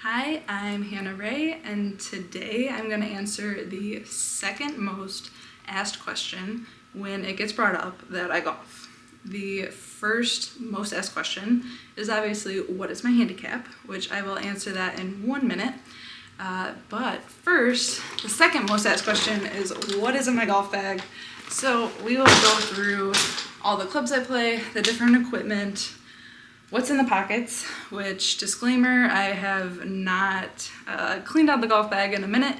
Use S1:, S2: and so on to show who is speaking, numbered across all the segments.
S1: Hi, I'm Hannah Ray, and today I'm going to answer the second most asked question when it gets brought up that I golf. The first most asked question is obviously, what is my handicap? Which I will answer that in 1 minute. But first, the second most asked question is, what is in my golf bag? So we will go through all the clubs I play, the different equipment, what's in the pockets, which, disclaimer, I have not cleaned out the golf bag in a minute,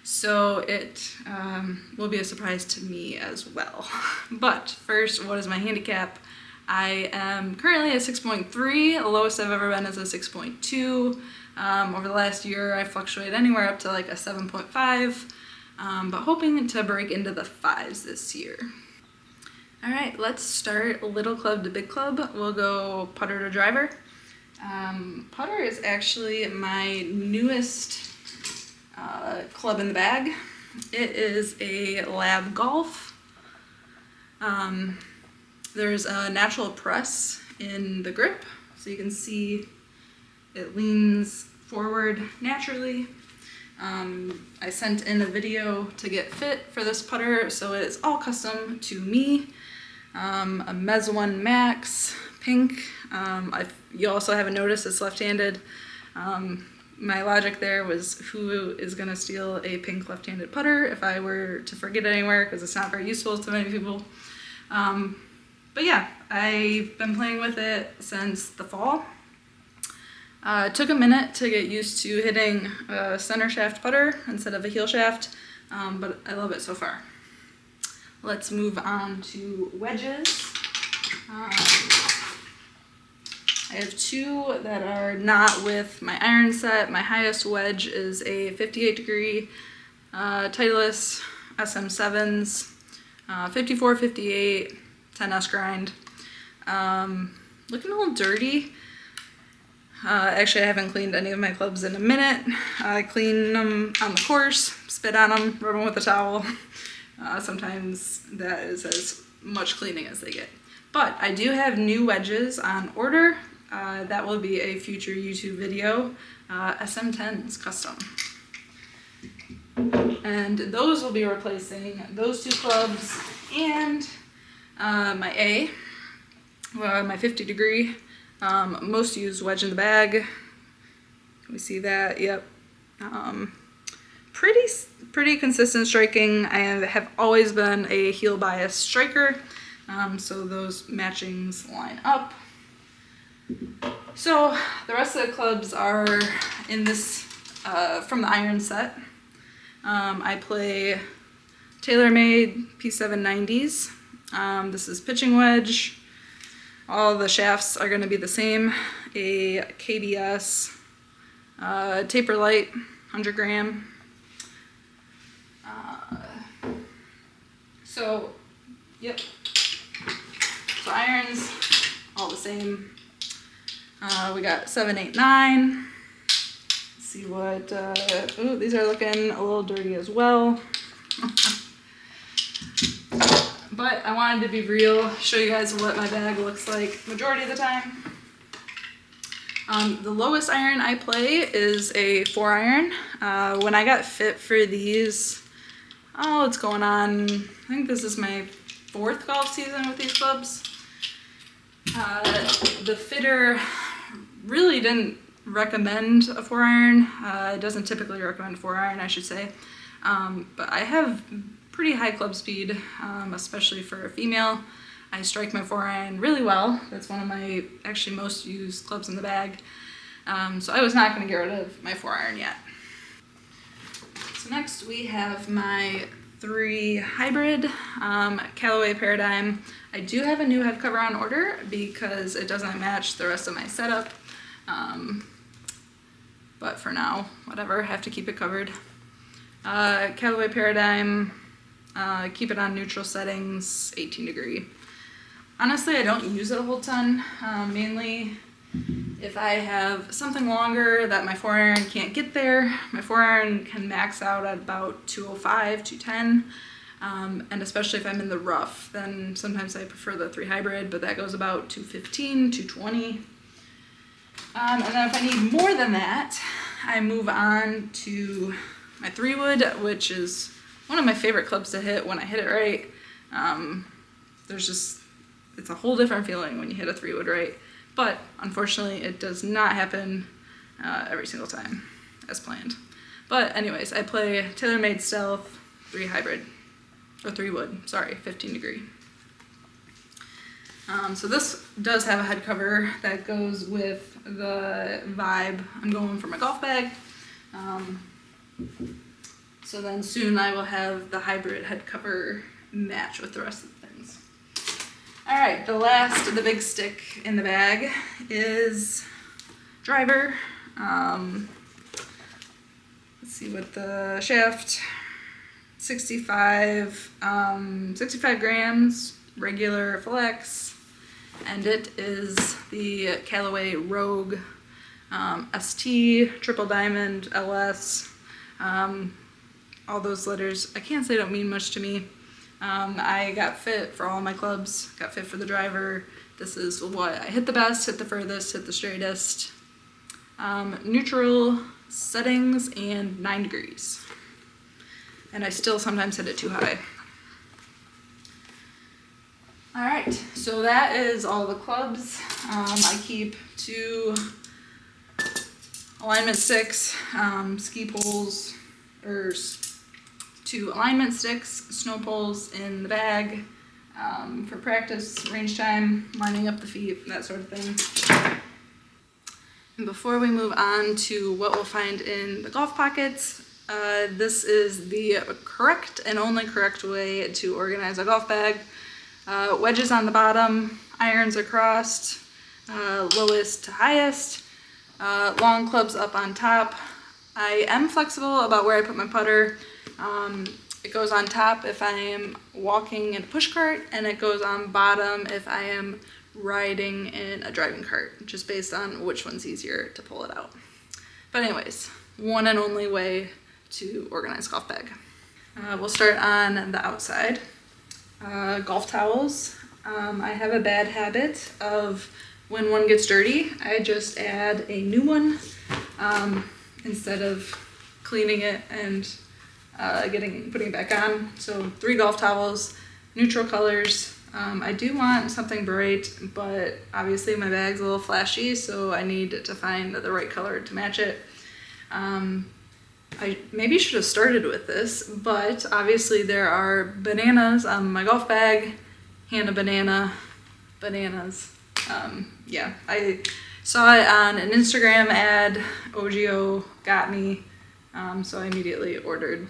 S1: so it will be a surprise to me as well. But first, what is my handicap? I am currently at 6.3, the lowest I've ever been is a 6.2. Over the last year, I fluctuate anywhere up to like a 7.5, but hoping to break into the 5s this year. All right, let's start little club to big club. We'll go putter to driver. Putter is actually my newest club in the bag. It is a Lab Golf. There's a natural press in the grip, so you can see it leans forward naturally. I sent in a video to get fit for this putter, so it is all custom to me. A Mez 1 Max, pink. You also haven't noticed it's left-handed. My logic there was, who is going to steal a pink left-handed putter if I were to forget it anywhere, because it's not very useful to many people. But yeah, I've been playing with it since the fall. It took a minute to get used to hitting a center shaft putter instead of a heel shaft, but I love it so far. Let's move on to wedges. I have two that are not with my iron set. My highest wedge is a 58 degree Titleist SM7s, 54, 58, 10S grind. Looking a little dirty. Actually, I haven't cleaned any of my clubs in a minute. I clean them on the course, spit on them, rub them with a towel. Sometimes that is as much cleaning as they get. But I do have new wedges on order. That will be a future YouTube video. SM10s custom. And those will be replacing those two clubs and my A, my 50 degree. Most used wedge in the bag. Can we see that? Yep. Pretty consistent striking. I have always been a heel bias striker, so those matchings line up. So the rest of the clubs are in this from the iron set. I play TaylorMade P790s. This is pitching wedge. All the shafts are going to be the same. A KBS taper light, 100 gram. So, yep. So irons, all the same. We got 7, 8, 9. Let's see what. Ooh, these are looking a little dirty as well. But I wanted to be real, show you guys what my bag looks like majority of the time. The lowest iron I play is a 4 iron. When I got fit for these, it's going on, I think this is my 4th golf season with these clubs. The fitter really didn't recommend a 4 iron. It doesn't typically recommend 4 iron, I should say. But I have pretty high club speed, especially for a female. I strike my 4 iron really well. That's one of my actually most used clubs in the bag. So I was not going to get rid of my 4 iron yet. So next we have my 3 hybrid Callaway Paradigm. I do have a new head cover on order because it doesn't match the rest of my setup. But for now, whatever, have to keep it covered. Callaway Paradigm, keep it on neutral settings, 18 degree. Honestly, I don't use it a whole ton, mainly if I have something longer that my 4 iron can't get there. My 4 iron can max out at about 205, 210, and especially if I'm in the rough, then sometimes I prefer the 3 hybrid, but that goes about 215, 220. And then if I need more than that, I move on to my 3-wood, which is one of my favorite clubs to hit when I hit it right. It's a whole different feeling when you hit a 3-wood right, but unfortunately it does not happen every single time as planned. But anyways, I play TaylorMade Stealth 3 hybrid, or 3-wood, sorry, 15 degree. So this does have a head cover that goes with the vibe I'm going for my golf bag. So then soon I will have the hybrid head cover match with the rest of the things. All right, the big stick in the bag is driver. Let's see what the shaft, 65 grams, regular flex. And it is the Callaway Rogue ST, Triple Diamond, LS, all those letters. I can't say don't mean much to me. I got fit for all my clubs, got fit for the driver. This is what I hit the best, hit the furthest, hit the straightest. Neutral settings and 9 degrees. And I still sometimes hit it too high. All right, so that is all the clubs. I keep 2 alignment sticks, ski poles, or 2 alignment sticks, snow poles in the bag for practice, range time, lining up the feet, that sort of thing. And before we move on to what we'll find in the golf pockets, this is the correct and only correct way to organize a golf bag. Wedges on the bottom, irons across, lowest to highest, long clubs up on top. I am flexible about where I put my putter. It goes on top if I am walking in a push cart, and it goes on bottom if I am riding in a driving cart, just based on which one's easier to pull it out. But anyways, one and only way to organize golf bag. We'll start on the outside. Golf towels. I have a bad habit of when one gets dirty, I just add a new one instead of cleaning it and putting it back on. So 3 golf towels, neutral colors. I do want something bright, but obviously my bag's a little flashy, so I need to find the right color to match it. I maybe should have started with this, but obviously there are bananas on my golf bag. Hanna bananas. Yeah, I saw it on an Instagram ad. OGO got me, so I immediately ordered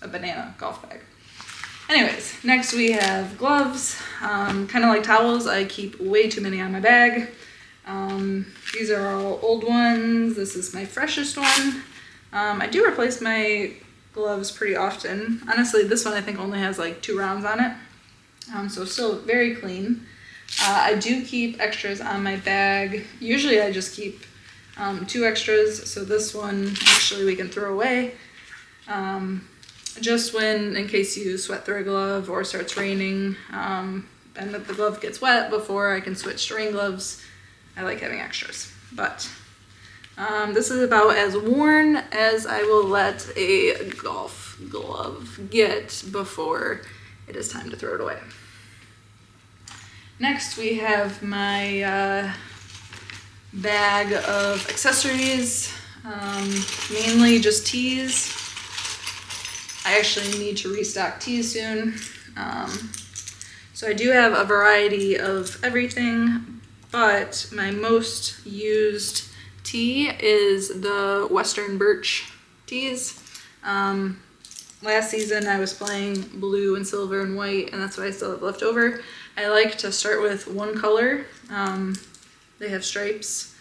S1: a banana golf bag. Anyways, next we have gloves. Kind of like towels, I keep way too many on my bag. These are all old ones. This is my freshest one. I do replace my gloves pretty often. Honestly, this one I think only has like 2 rounds on it, so still very clean. I do keep extras on my bag. Usually I just keep 2 extras, so this one actually we can throw away. Just in case you sweat through a glove or it starts raining and that the glove gets wet before I can switch to rain gloves, I like having extras. But this is about as worn as I will let a golf glove get before it is time to throw it away. Next we have my bag of accessories, mainly just tees. I actually need to restock tees soon. So I do have a variety of everything, but my most used tee is the Western Birch tees. Last season I was playing blue and silver and white, and that's what I still have left over. I like to start with one color. They have stripes.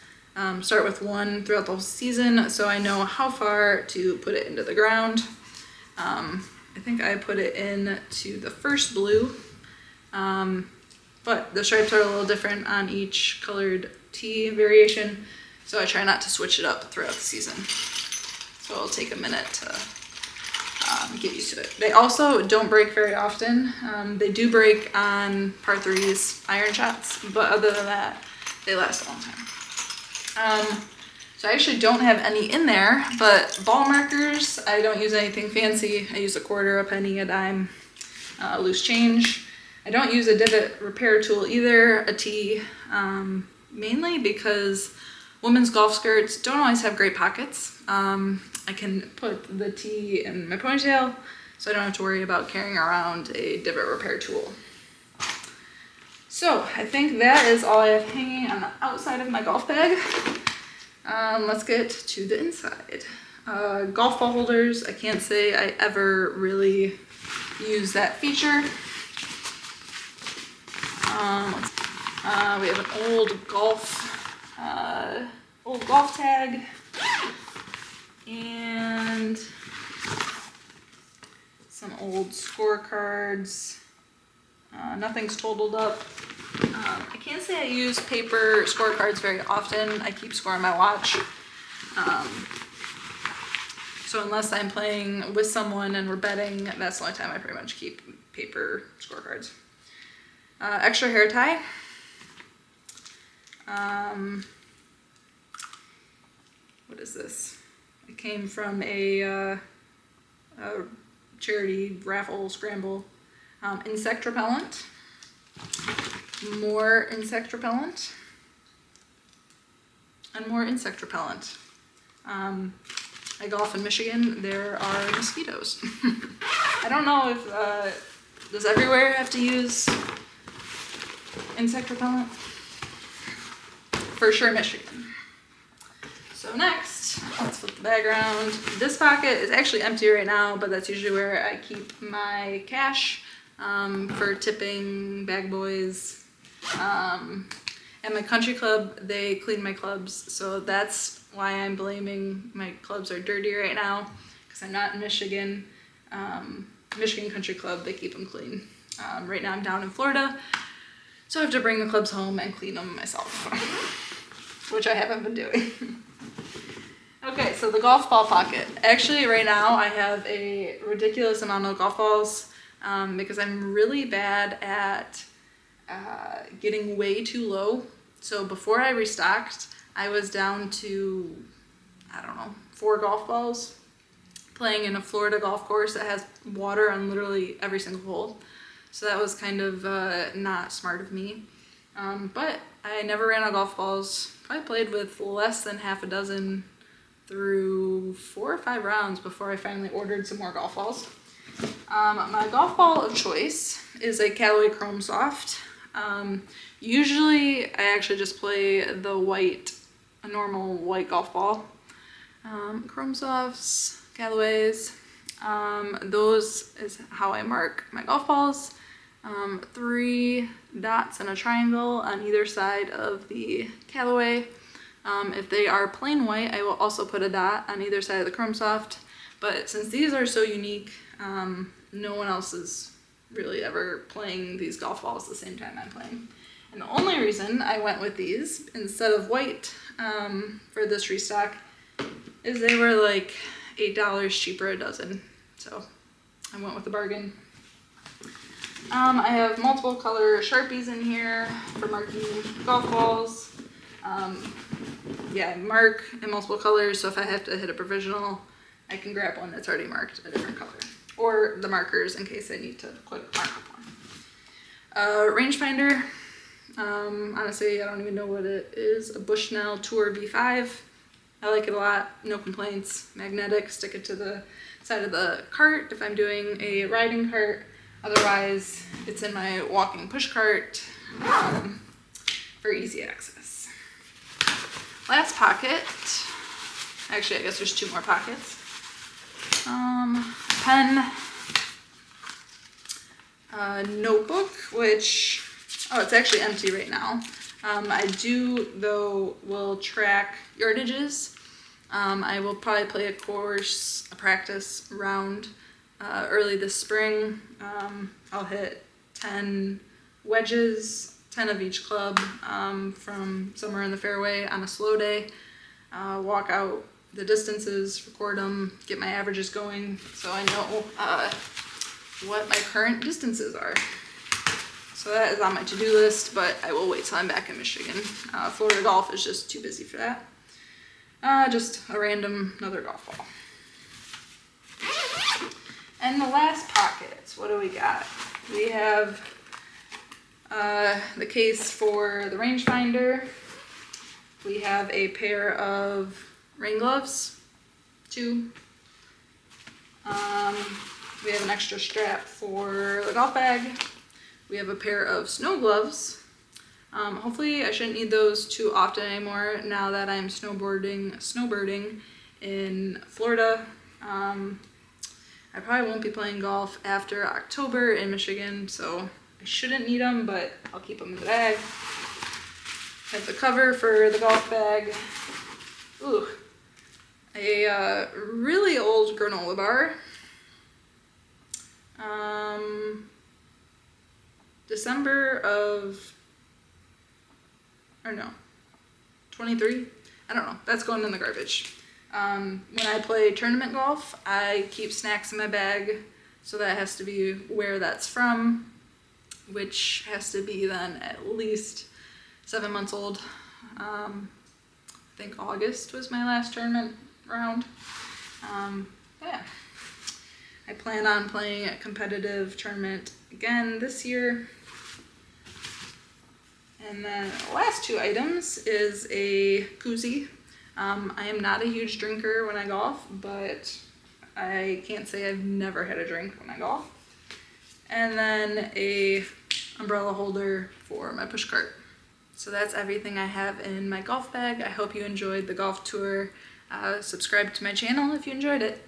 S1: Start with one throughout the whole season so I know how far to put it into the ground. I think I put it into the first blue, but the stripes are a little different on each colored tee variation, so I try not to switch it up throughout the season. So it'll take a minute to get used to it. They also don't break very often. They do break on par 3s iron shots, but other than that, they last a long time. So I actually don't have any in there, but ball markers, I don't use anything fancy. I use a quarter, a penny, a dime, loose change. I don't use a divot repair tool either, a T, mainly because women's golf skirts don't always have great pockets. I can put the T in my ponytail, so I don't have to worry about carrying around a divot repair tool. So I think that is all I have hanging on the outside of my golf bag. Let's get to the inside. Golf ball holders, I can't say I ever really use that feature. We have an old golf tag, and some old scorecards. Nothing's totaled up. I can't say I use paper scorecards very often. I keep score on my watch. So unless I'm playing with someone and we're betting, that's the only time I pretty much keep paper scorecards. Extra hair tie. What is this? It came from a charity raffle scramble. Insect repellent. More insect repellent. And more insect repellent. I golf in Michigan. There are mosquitoes. I don't know if, does everywhere have to use insect repellent? For sure Michigan. So next, let's flip the bag around. This pocket is actually empty right now, but that's usually where I keep my cash for tipping, bag boys. At my country club, they clean my clubs, so that's why I'm blaming my clubs are dirty right now, because I'm not in Michigan. Michigan Country Club, they keep them clean. Right now I'm down in Florida, so I have to bring the clubs home and clean them myself, which I haven't been doing. Okay, so the golf ball pocket. Actually, right now I have a ridiculous amount of golf balls because I'm really bad at getting way too low. So before I restocked, I was down to, I don't know, 4 golf balls, playing in a Florida golf course that has water on literally every single hole. So that was kind of not smart of me. But I never ran out of golf balls. I played with less than half a dozen through 4 or 5 rounds before I finally ordered some more golf balls. My golf ball of choice is a Callaway Chrome Soft. Usually I actually just play the white, a normal white golf ball. Chrome Softs, Callaways, those is how I mark my golf balls. 3 dots and a triangle on either side of the Callaway. If they are plain white, I will also put a dot on either side of the Chrome Soft. But since these are so unique, no one else is really ever playing these golf balls the same time I'm playing. And the only reason I went with these instead of white for this restock is they were like $8 cheaper a dozen. So I went with the bargain. I have multiple color Sharpies in here for marking golf balls. Yeah, I mark in multiple colors, so if I have to hit a provisional, I can grab one that's already marked a different color. Or the markers in case I need to quick mark up one. Rangefinder. Honestly, I don't even know what it is. A Bushnell Tour V5. I like it a lot. No complaints. Magnetic. Stick it to the side of the cart if I'm doing a riding cart. Otherwise, it's in my walking push cart for easy access. Last pocket. Actually, I guess there's 2 more pockets. Pen. Notebook, which, oh, it's actually empty right now. I do, though, will track yardages. I will probably play a course, a practice round early this spring. I'll hit 10 wedges, 10 of each club from somewhere in the fairway on a slow day. Walk out the distances, record them, get my averages going so I know what my current distances are. So that is on my to-do list, but I will wait till I'm back in Michigan. Florida golf is just too busy for that. Just a random another golf ball. And the last pocket, what do we got? We have the case for the rangefinder. We have a pair of rain gloves, 2. We have an extra strap for the golf bag. We have a pair of snow gloves. Hopefully I shouldn't need those too often anymore now that I'm snowbirding in Florida. I probably won't be playing golf after October in Michigan, so I shouldn't need them, but I'll keep them in the bag. I have the cover for the golf bag. Ooh, a really old granola bar. December of, or no, 23? I don't know, that's going in the garbage. When I play tournament golf, I keep snacks in my bag, so that has to be where that's from, which has to be then at least 7 months old. I think August was my last tournament round. Yeah. I plan on playing a competitive tournament again this year. And then the last 2 items is a koozie. I am not a huge drinker when I golf, but I can't say I've never had a drink when I golf. And then a umbrella holder for my push cart. So that's everything I have in my golf bag. I hope you enjoyed the golf tour. Subscribe to my channel if you enjoyed it.